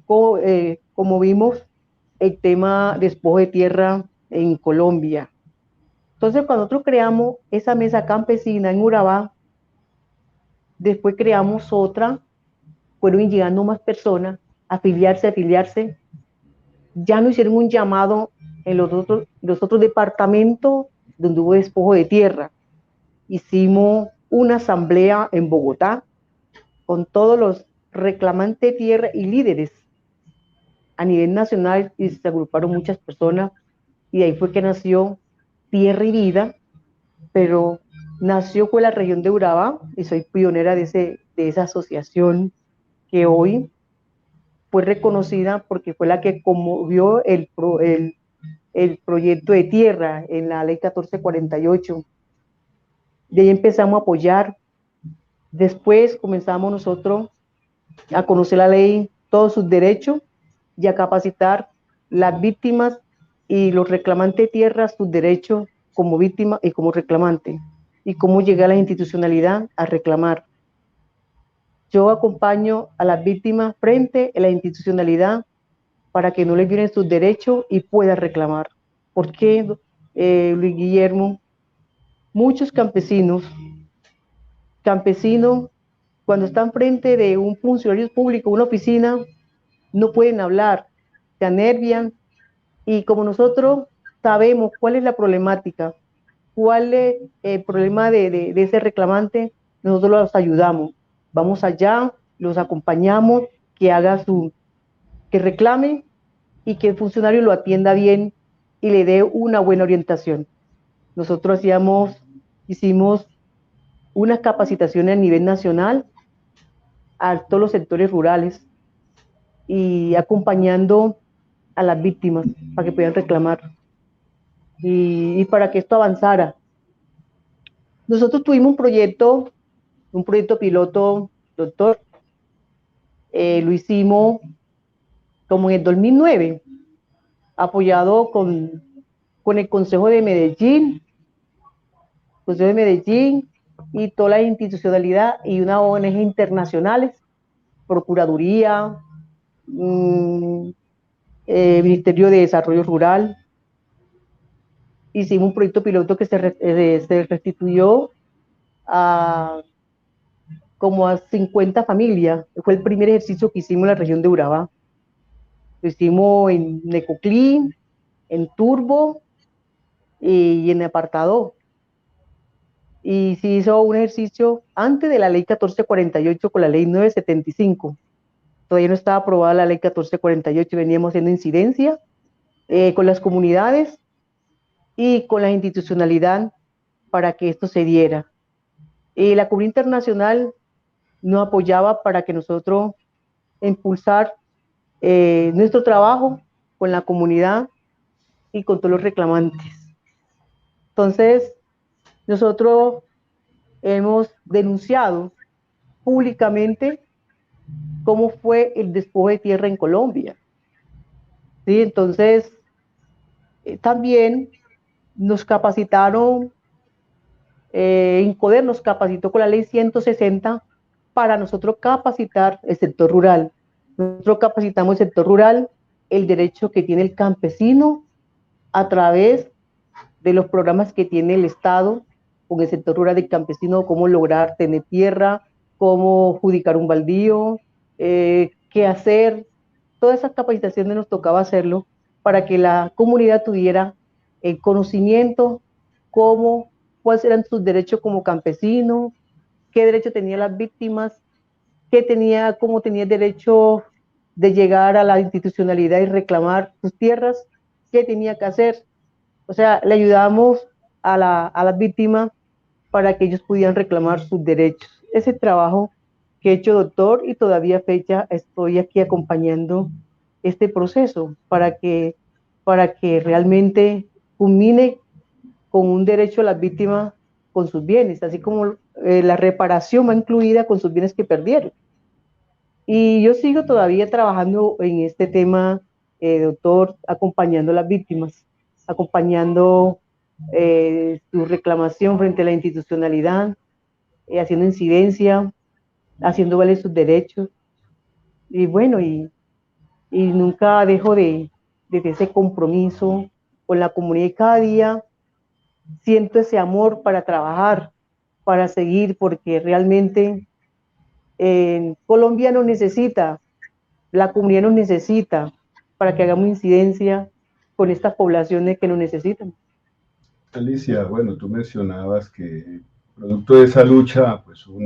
como vimos, el tema despojo de tierra en Colombia. Entonces, cuando nosotros creamos esa mesa campesina en Urabá, después creamos otra, fueron llegando más personas, afiliarse. Ya no hicieron un llamado en los otros departamentos donde hubo despojo de tierra. Hicimos una asamblea en Bogotá con todos los reclamantes de tierra y líderes a nivel nacional y se agruparon muchas personas y ahí fue que nació Tierra y Vida, pero nació fue la región de Urabá y soy pionera de esa asociación que hoy fue reconocida porque fue la que conmovió el proyecto de tierra en la ley 1448. De ahí empezamos a apoyar. Después comenzamos nosotros a conocer la ley, todos sus derechos, y a capacitar las víctimas y los reclamantes de tierra sus derechos como víctima y como reclamante, y cómo llegar a la institucionalidad a reclamar. Yo acompaño a las víctimas frente a la institucionalidad para que no les violen sus derechos y puedan reclamar. Porque, Luis Guillermo, muchos campesinos, cuando están frente de un funcionario público, una oficina, no pueden hablar, se anervian, y como nosotros sabemos cuál es la problemática, cuál es el problema de ese reclamante, nosotros los ayudamos. Vamos allá, los acompañamos, que reclame y que el funcionario lo atienda bien y le dé una buena orientación. Nosotros hicimos unas capacitaciones a nivel nacional a todos los sectores rurales y acompañando a las víctimas para que puedan reclamar y para que esto avanzara. Nosotros tuvimos un proyecto piloto, doctor, lo hicimos como en el 2009, apoyado con el Consejo de Medellín y toda la institucionalidad y una ONG internacionales, Procuraduría, Ministerio de Desarrollo Rural. Hicimos un proyecto piloto que se restituyó como a 50 familias. Fue el primer ejercicio que hicimos en la región de Urabá. Lo hicimos en Necoclí, en Turbo y en Apartado. Y se hizo un ejercicio antes de la ley 1448 con la ley 975. Todavía no estaba aprobada la ley 1448, veníamos haciendo incidencia con las comunidades y con la institucionalidad para que esto se diera. La comunidad internacional nos apoyaba para que nosotros impulsar nuestro trabajo con la comunidad y con todos los reclamantes. Entonces, nosotros hemos denunciado públicamente cómo fue el despojo de tierra en Colombia. ¿Sí? Entonces, también nos capacitaron, INCODER nos capacitó con la ley 160 para nosotros capacitar el sector rural. Nosotros capacitamos el sector rural, el derecho que tiene el campesino a través de los programas que tiene el Estado con el sector rural del campesino, cómo lograr tener tierra, cómo adjudicar un baldío, qué hacer. Todas esas capacitaciones nos tocaba hacerlo para que la comunidad tuviera el conocimiento, cuáles eran sus derechos como campesino, qué derecho tenían las víctimas, cómo tenía el derecho de llegar a la institucionalidad y reclamar sus tierras, qué tenía que hacer. O sea, le ayudamos a las víctimas para que ellos pudieran reclamar sus derechos. Ese trabajo que he hecho, doctor, y todavía fecha estoy aquí acompañando este proceso para que realmente culmine con un derecho a las víctimas con sus bienes, así como la reparación va incluida con sus bienes que perdieron. Y yo sigo todavía trabajando en este tema, doctor, acompañando a las víctimas, acompañando su reclamación frente a la institucionalidad, haciendo incidencia, haciendo valer sus derechos. Y bueno, y nunca dejo de ese compromiso con la comunidad, y cada día siento ese amor para trabajar, para seguir, porque realmente Colombia nos necesita, la comunidad nos necesita para que hagamos incidencia con estas poblaciones que nos necesitan. Alicia, bueno, tú mencionabas que producto de esa lucha, pues hubo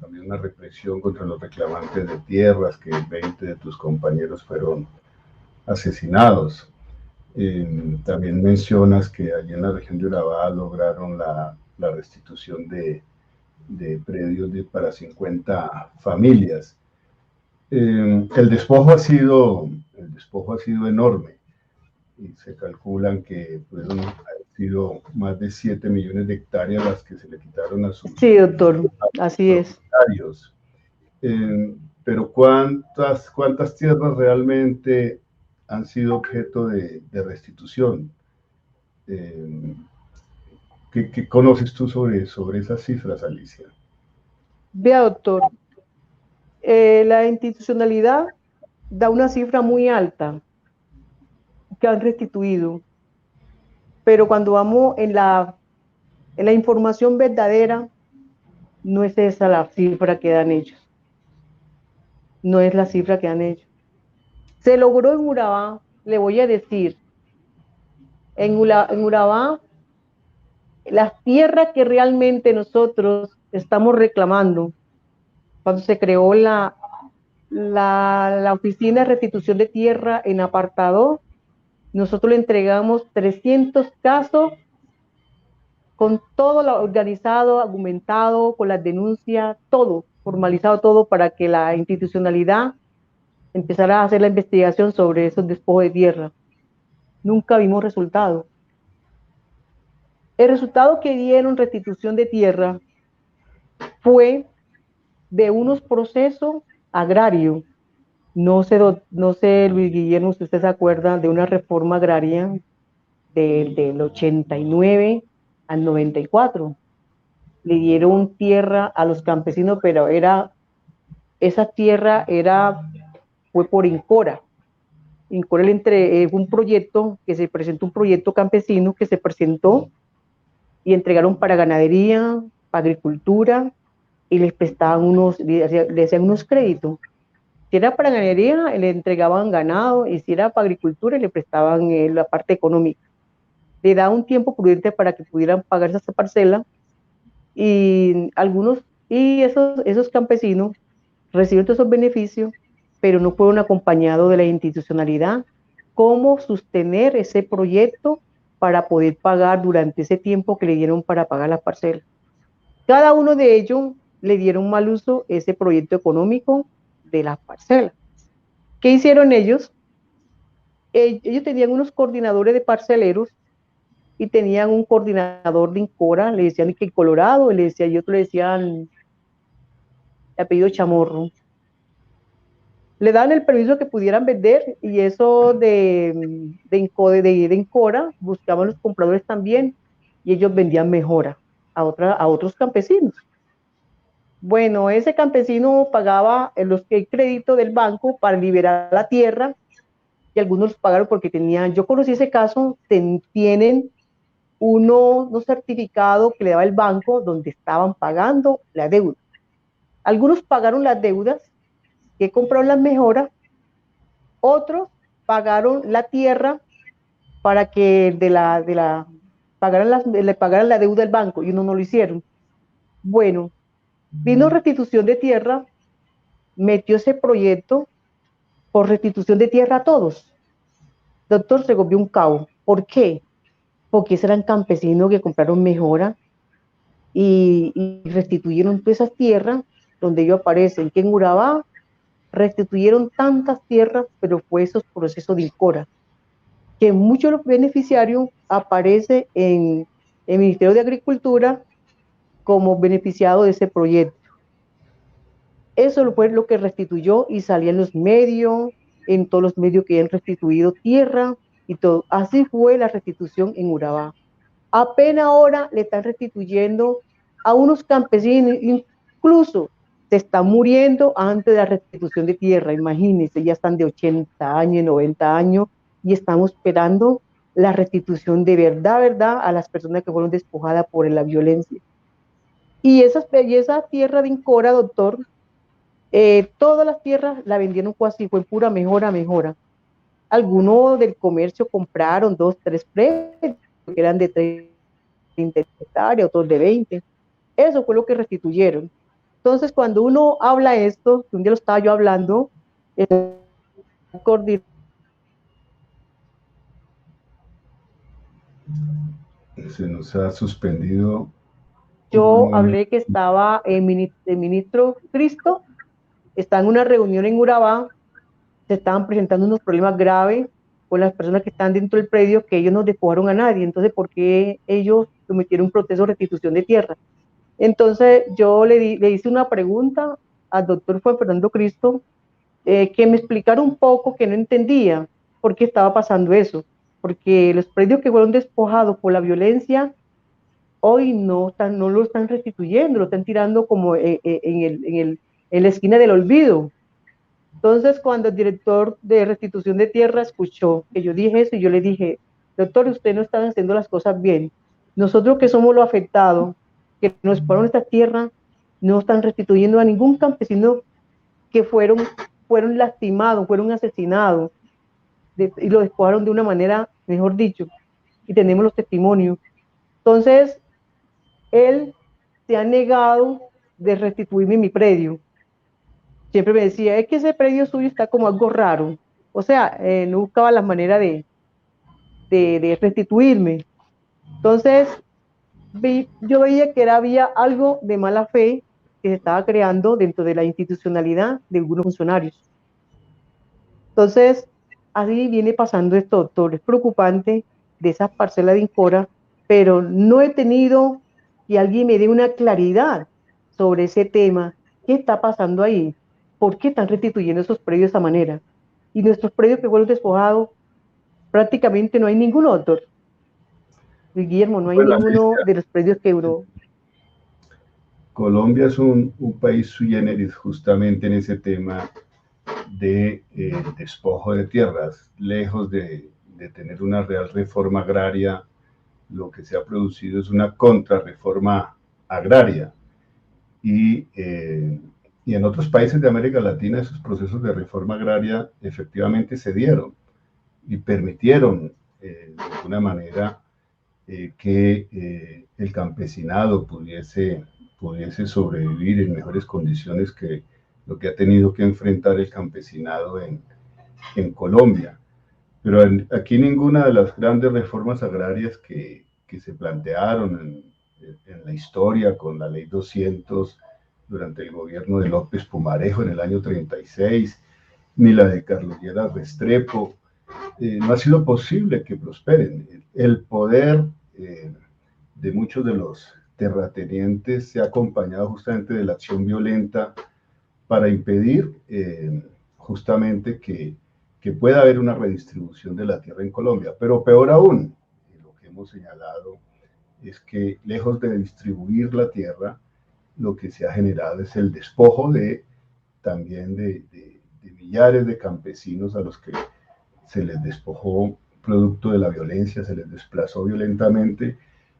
también una represión contra los reclamantes de tierras, que 20 de tus compañeros fueron asesinados. También mencionas que allí en la región de Urabá lograron la restitución de predios para 50 familias. El despojo ha sido enorme y se calculan que fueron sido más de 7 millones de hectáreas las que se le quitaron a sus... Sí, doctor, así es. Pero ¿cuántas tierras realmente han sido objeto de restitución. ¿Qué conoces tú sobre esas cifras, Alicia? Vea, doctor, la institucionalidad da una cifra muy alta que han restituido, pero cuando vamos en la información verdadera, no es esa la cifra que dan ellos, no es la cifra que dan ellos. Se logró en Urabá, le voy a decir, en Urabá, las tierras que realmente nosotros estamos reclamando, cuando se creó la oficina de restitución de tierra en apartado, nosotros le entregamos 300 casos con todo lo organizado, argumentado, con las denuncias, todo, formalizado todo para que la institucionalidad empezara a hacer la investigación sobre esos despojos de tierra. Nunca vimos resultado. El resultado que dieron restitución de tierra fue de unos procesos agrarios. No sé, Luis Guillermo, si usted se acuerda de una reforma agraria del 89 al 94. Le dieron tierra a los campesinos, pero esa tierra fue por Incora. Incora un proyecto que se presentó, un proyecto campesino que se presentó y entregaron para ganadería, para agricultura, y les prestaban le hacían unos créditos. Si era para ganadería, le entregaban ganado, y si era para agricultura, le prestaban la parte económica. Le da un tiempo prudente para que pudieran pagar esa parcela, y esos campesinos recibieron todos esos beneficios, pero no fueron acompañados de la institucionalidad, cómo sostener ese proyecto para poder pagar durante ese tiempo que le dieron para pagar la parcela. Cada uno de ellos le dieron mal uso ese proyecto económico de la parcela. ¿Qué hicieron ellos? Ellos tenían unos coordinadores de parceleros y tenían un coordinador de Incora, le decían que Colorado, y otro le decían el apellido Chamorro. Le daban el permiso que pudieran vender, y eso de Incora buscaban los compradores también, y ellos vendían mejora a otros campesinos. Bueno, ese campesino pagaba el crédito del banco para liberar la tierra, y algunos los pagaron porque yo conocí ese caso, tienen unos certificados que le daba el banco donde estaban pagando la deuda. Algunos pagaron las deudas que compraron las mejoras, otros pagaron la tierra para que le pagaran la deuda del banco, y unos no lo hicieron. Bueno, vino restitución de tierra, metió ese proyecto por restitución de tierra a todos. Doctor, se volvió un caos. ¿Por qué? Porque esos eran campesinos que compraron mejora y restituyeron todas esas tierras donde ellos aparecen, que en Urabá restituyeron tantas tierras, pero fue esos procesos de Incora, que muchos de los beneficiarios aparecen en el Ministerio de Agricultura como beneficiados de ese proyecto. Eso fue lo que restituyó, y salía en los medios, en todos los medios que han restituido tierra y todo. Así fue la restitución en Urabá. Apenas ahora le están restituyendo a unos campesinos, incluso se están muriendo antes de la restitución de tierra. Imagínense, ya están de 80 años, 90 años, y estamos esperando la restitución de verdad, a las personas que fueron despojadas por la violencia. Y esa tierra de Incora, doctor, todas las tierras la vendieron casi, fue pura mejora. Algunos del comercio compraron 2, 3 predios, que eran de 30 hectáreas, otros de 20. Eso fue lo que restituyeron. Entonces, cuando uno habla esto, un día lo estaba yo hablando, se nos ha suspendido. Yo hablé que estaba el ministro Cristo, está en una reunión en Urabá, se estaban presentando unos problemas graves con las personas que están dentro del predio, que ellos no despojaron a nadie. Entonces, ¿por qué ellos cometieron un proceso de restitución de tierra? Entonces, yo le hice una pregunta al doctor Juan Fernando Cristo, que me explicara un poco, que no entendía. por qué estaba pasando eso, porque los predios que fueron despojados por la violencia hoy no lo están restituyendo, lo están tirando como en la esquina del olvido. Entonces, cuando el director de restitución de tierra escuchó que yo dije eso, yo le dije, doctor, usted no está haciendo las cosas bien. Nosotros que somos los afectados, que nos fueron esta tierra, no están restituyendo a ningún campesino que fueron lastimados, fueron asesinados, y lo despojaron de una manera, mejor dicho, y tenemos los testimonios. Entonces, él se ha negado de restituirme mi predio. Siempre me decía, es que ese predio suyo está como algo raro. O sea, no buscaba la manera de restituirme. Entonces, yo veía que había algo de mala fe que se estaba creando dentro de la institucionalidad de algunos funcionarios. Entonces, así viene pasando esto, doctor. Es preocupante de esas parcelas de Incora, pero no he tenido que alguien me dé una claridad sobre ese tema. ¿Qué está pasando ahí? ¿Por qué están restituyendo esos predios de esa manera? Y nuestros predios que fueron despojados, prácticamente no hay ninguno, doctor. Guillermo, no hay Bueno, ninguno Alicia, de los predios que duró. Colombia es un país sui generis justamente en ese tema de despojo de tierras. Lejos de tener una real reforma agraria, lo que se ha producido es una contrarreforma agraria. Y en otros países de América Latina esos procesos de reforma agraria efectivamente se dieron y permitieron de alguna manera que el campesinado pudiese sobrevivir en mejores condiciones que lo que ha tenido que enfrentar el campesinado en Colombia. Pero aquí ninguna de las grandes reformas agrarias que se plantearon en la historia con la ley 200 durante el gobierno de López Pumarejo en el año 36, ni la de Carlos Lleras Restrepo, no ha sido posible que prosperen. El poder de muchos de los terratenientes se ha acompañado justamente de la acción violenta para impedir justamente que pueda haber una redistribución de la tierra en Colombia. Pero peor aún, lo que hemos señalado es que lejos de distribuir la tierra, lo que se ha generado es el despojo también de millares de campesinos a los que se les despojó producto de la violencia, se les desplazó violentamente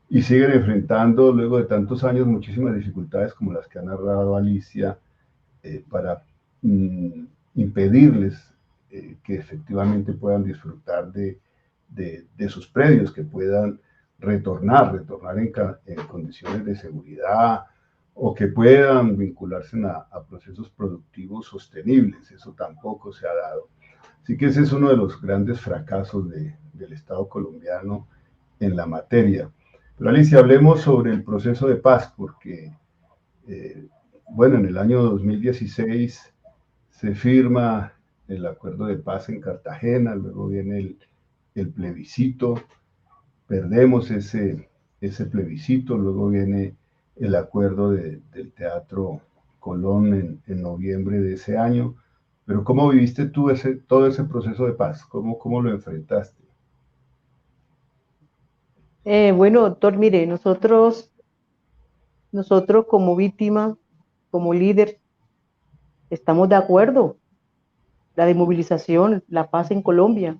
y siguen enfrentando luego de tantos años muchísimas dificultades como las que ha narrado Alicia para impedirles que efectivamente puedan disfrutar de sus predios, que puedan retornar en condiciones de seguridad o que puedan vincularse a procesos productivos sostenibles. Eso tampoco se ha dado. Así que ese es uno de los grandes fracasos del Estado colombiano en la materia. Pero Alicia, hablemos sobre el proceso de paz, porque, bueno, en el año 2016 se firma el acuerdo de paz en Cartagena, luego viene el plebiscito, perdemos ese plebiscito, luego viene el acuerdo del Teatro Colón en noviembre de ese año. Pero ¿cómo viviste tú todo ese proceso de paz? ¿Cómo lo enfrentaste? Bueno, doctor, mire, nosotros como víctima, como líder, estamos de acuerdo. La desmovilización, la paz en Colombia.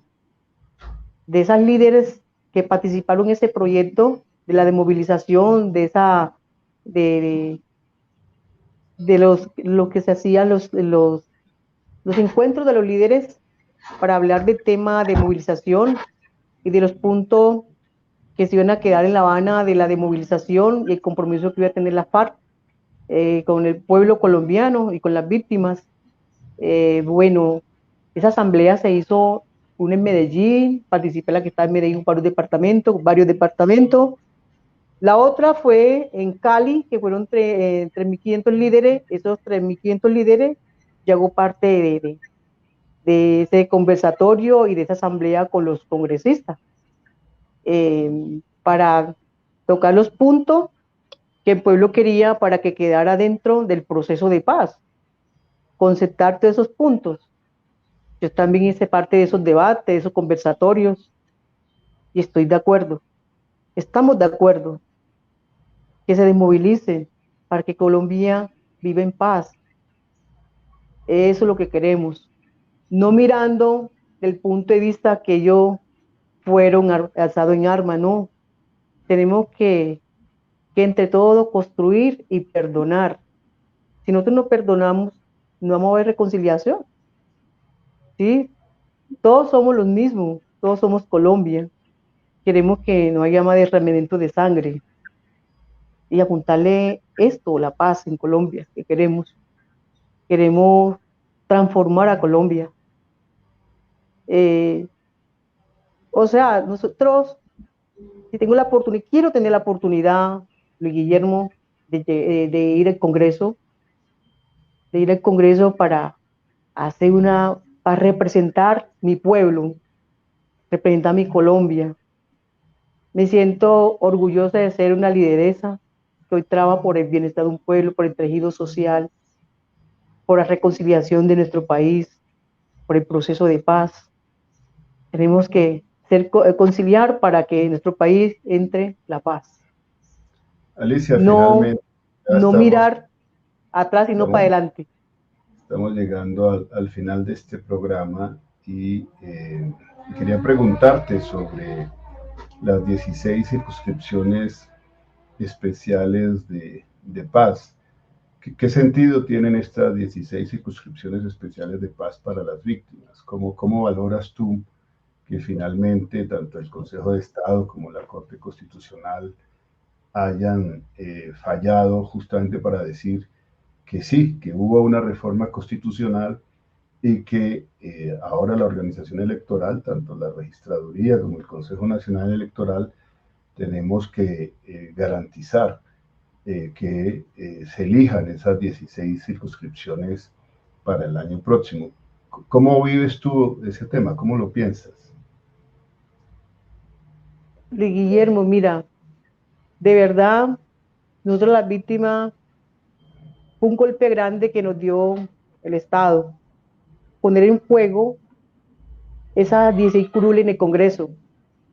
De esas líderes que participaron en ese proyecto de la desmovilización, de lo que se hacían los encuentros de los líderes para hablar del tema de movilización y de los puntos que se iban a quedar en La Habana de la desmovilización y el compromiso que iba a tener la FARC con el pueblo colombiano y con las víctimas. Bueno, esa asamblea se hizo una en Medellín, participé en la que está en Medellín, varios departamentos. La otra fue en Cali, que fueron 3.500 líderes. Esos 3.500 líderes llegó parte de ese conversatorio y de esa asamblea con los congresistas para tocar los puntos que el pueblo quería para que quedara dentro del proceso de paz, concertar todos esos puntos. Yo también hice parte de esos debates, de esos conversatorios, y estoy de acuerdo, estamos de acuerdo, que se desmovilicen para que Colombia viva en paz. Eso es lo que queremos. No mirando del punto de vista que ellos fueron alzados en armas, no. Tenemos que entre todos construir y perdonar. Si nosotros no perdonamos, no vamos a ver reconciliación, ¿sí? Todos somos los mismos, todos somos Colombia. Queremos que no haya más derramamiento de sangre y apuntarle esto, la paz en Colombia, que queremos. Queremos transformar a Colombia. O sea, nosotros, si tengo la oportunidad, quiero tener la oportunidad, Luis Guillermo, de ir al Congreso, para hacer para representar mi pueblo, representar mi Colombia. Me siento orgullosa de ser una lideresa que hoy trabaja por el bienestar de un pueblo, por el tejido social, por la reconciliación de nuestro país, por el proceso de paz. Tenemos que conciliar para que en nuestro país entre la paz. Alicia, No, finalmente ya no mirar atrás, sino para estamos, adelante. estamos llegando al final de este programa y quería preguntarte sobre las 16 circunscripciones especiales de paz. ¿Qué sentido tienen estas 16 circunscripciones especiales de paz para las víctimas? ¿Cómo valoras tú que finalmente tanto el Consejo de Estado como la Corte Constitucional hayan fallado justamente para decir que sí, que hubo una reforma constitucional y que ahora la organización electoral, tanto la registraduría como el Consejo Nacional Electoral, tenemos que garantizar que se elijan esas 16 circunscripciones para el año próximo? ¿Cómo vives tú ese tema? ¿Cómo lo piensas? Guillermo, mira, de verdad, nosotros las víctimas, fue un golpe grande que nos dio el Estado, poner en juego esas 16 curules en el Congreso,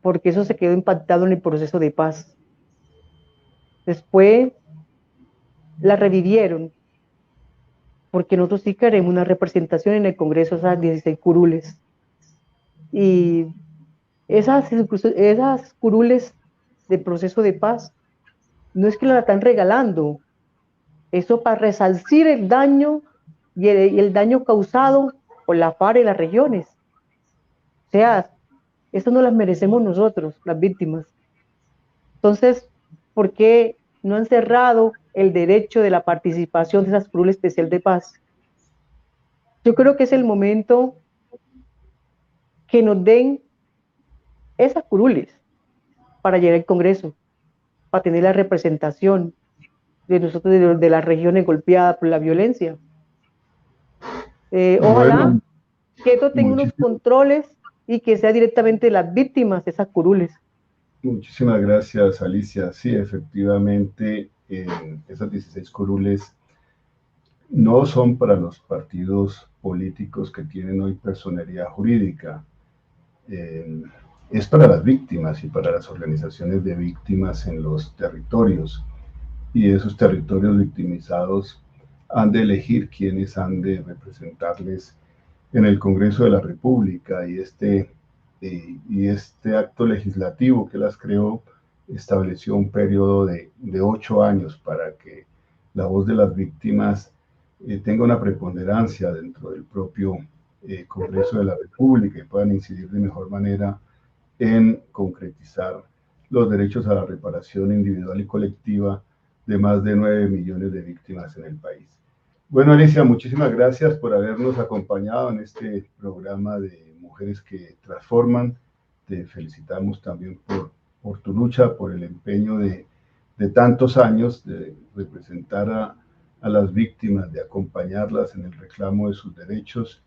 porque eso se quedó impactado en el proceso de paz. Después la revivieron, porque nosotros sí queremos una representación en el Congreso, esas 16 curules. Y esas curules de proceso de paz, no es que la están regalando, eso para resarcir el daño y el daño causado por la FARC y las regiones. O sea, eso no las merecemos nosotros, las víctimas. Entonces, ¿por qué no han cerrado el derecho de la participación de esas curules especial de paz? Yo creo que es el momento que nos den esas curules para llegar al Congreso, para tener la representación de nosotros, de las regiones golpeadas por la violencia. Ojalá Bueno, que esto tenga unos controles y que sea directamente las víctimas de esas curules. muchísimas gracias, Alicia. Sí, efectivamente, esas 16 curules no son para los partidos políticos que tienen hoy personería jurídica. Es para las víctimas y para las organizaciones de víctimas en los territorios. Y esos territorios victimizados han de elegir quiénes han de representarles en el Congreso de la República, y este acto legislativo que las creó estableció un periodo de 8 años para que la voz de las víctimas tenga una preponderancia dentro del propio Congreso de la República y puedan incidir de mejor manera en concretizar los derechos a la reparación individual y colectiva de más de 9 millones de víctimas en el país. Bueno, Alicia, muchísimas gracias por habernos acompañado en este programa de Mujeres que Transforman. Te felicitamos también por tu lucha, por el empeño de tantos años de representar a las víctimas, de acompañarlas en el reclamo de sus derechos,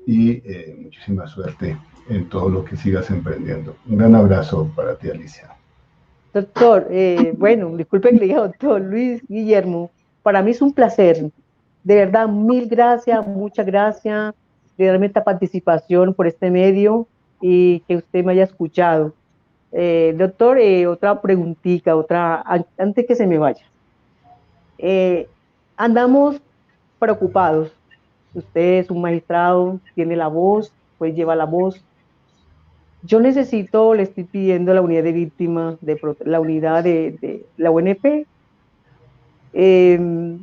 y muchísima suerte en todo lo que sigas emprendiendo. Un gran abrazo para ti, Alicia. Doctor, bueno, disculpe que le diga doctor Luis Guillermo, para mí es un placer, de verdad, mil gracias, muchas gracias. de darme esta participación por este medio y que usted me haya escuchado. Doctor, otra preguntita, antes que se me vaya. Andamos preocupados. Usted es un magistrado, tiene la voz, pues lleva la voz. Yo necesito, le estoy pidiendo a la unidad de víctimas, la unidad de la UNP, le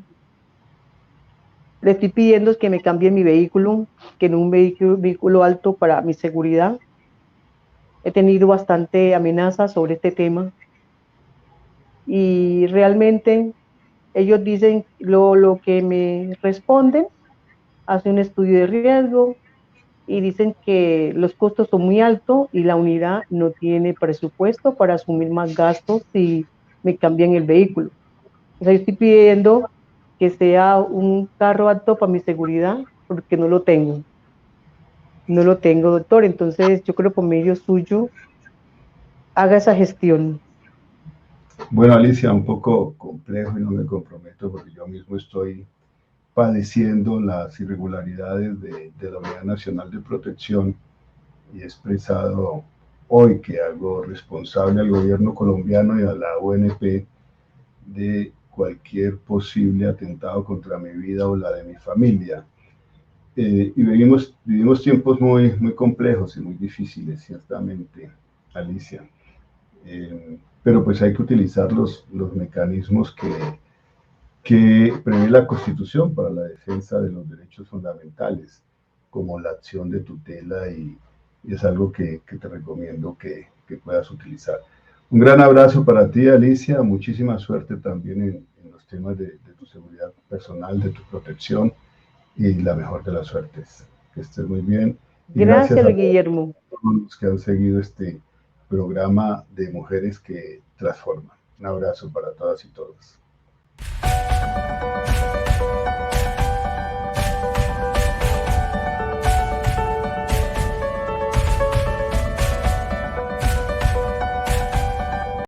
estoy pidiendo que me cambie mi vehículo, que en un vehículo alto para mi seguridad. He tenido bastante amenazas sobre este tema y realmente ellos dicen lo que me responden, hace un estudio de riesgo y dicen que los costos son muy altos y la unidad no tiene presupuesto para asumir más gastos si me cambian el vehículo. O sea, yo estoy pidiendo que sea un carro apto para mi seguridad porque no lo tengo. No lo tengo, doctor. Entonces yo creo que por medio suyo haga esa gestión. Bueno, Alicia, un poco complejo y no me comprometo porque yo mismo estoy padeciendo las irregularidades de la Unidad Nacional de Protección y he expresado hoy que hago responsable al gobierno colombiano y a la UNP de cualquier posible atentado contra mi vida o la de mi familia. Y vivimos tiempos muy complejos y muy difíciles, ciertamente, Alicia. Pero pues hay que utilizar los mecanismos que prevé la Constitución para la defensa de los derechos fundamentales, como la acción de tutela y es algo que te recomiendo que puedas utilizar. Un gran abrazo para ti, Alicia, muchísima suerte también en los temas de tu seguridad personal, de tu protección y la mejor de las suertes. Que estés muy bien. Y gracias a Guillermo. todos los que han seguido este programa de Mujeres que Transforman. Un abrazo para todas y todos.